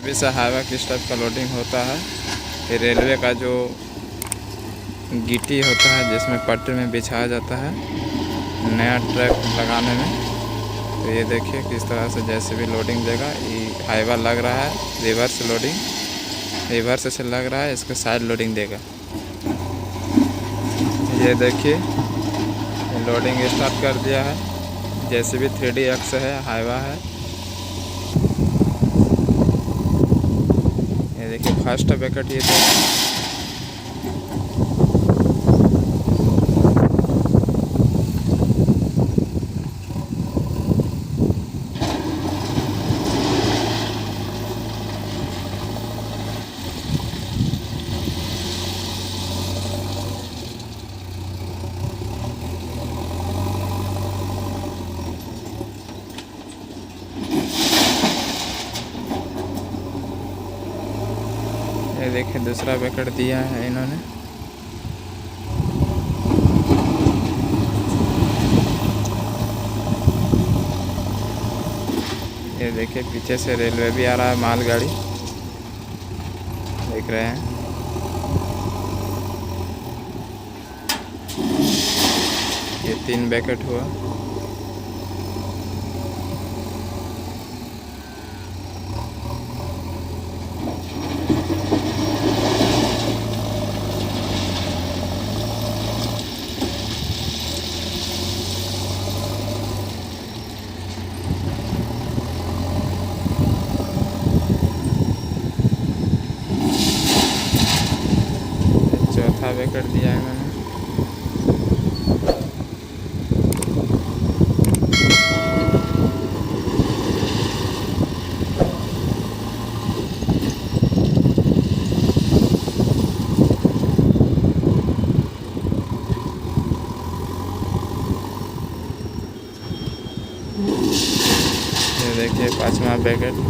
वैसा हाईवा किस टाइप का लोडिंग होता है। ये रेलवे का जो गिट्टी होता है जिसमें पटरी में बिछाया जाता है नया ट्रैक लगाने में। तो ये देखिए किस तरह से जैसे भी लोडिंग देगा। ये हाईवा लग रहा है, रिवर्स लोडिंग, रिवर्स से लग रहा है, इसको साइड लोडिंग देगा। ये देखिए लोडिंग स्टार्ट कर दिया है। जैसे भी 3DX है, हाईवा है। ये देखिए फर्स्ट बैकेट ये देखिए। ये देखिए दूसरा बैकेट दिया है इन्होंने। ये देखिए पीछे से रेलवे भी आ रहा है, मालगाड़ी देख रहे हैं। ये 3 बैकेट हुआ। चौथा बैकेट दिया है मैंने। ये देखिए 5वां बैकेट।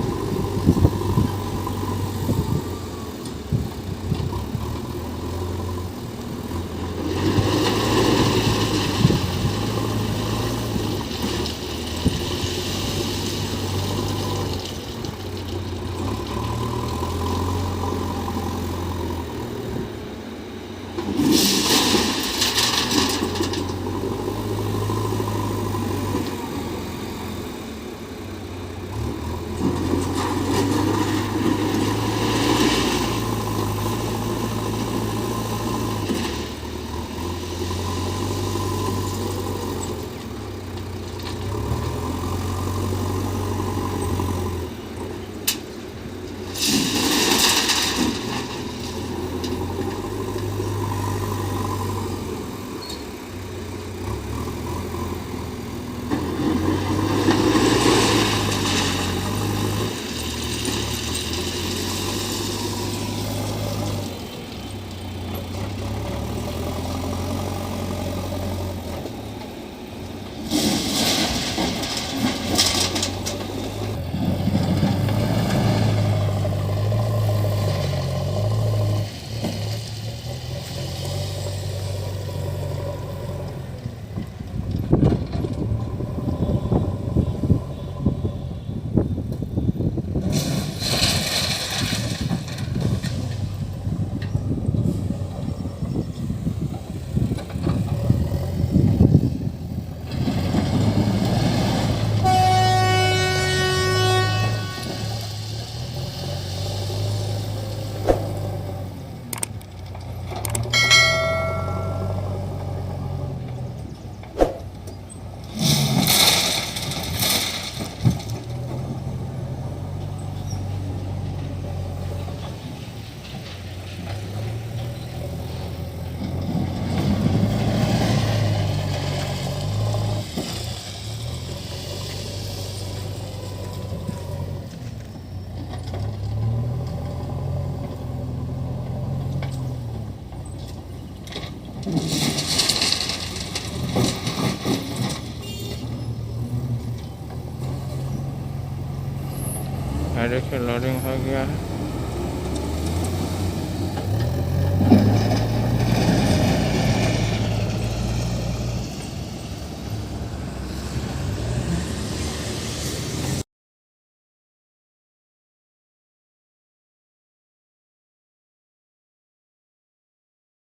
देखिए लोडिंग हो गया है।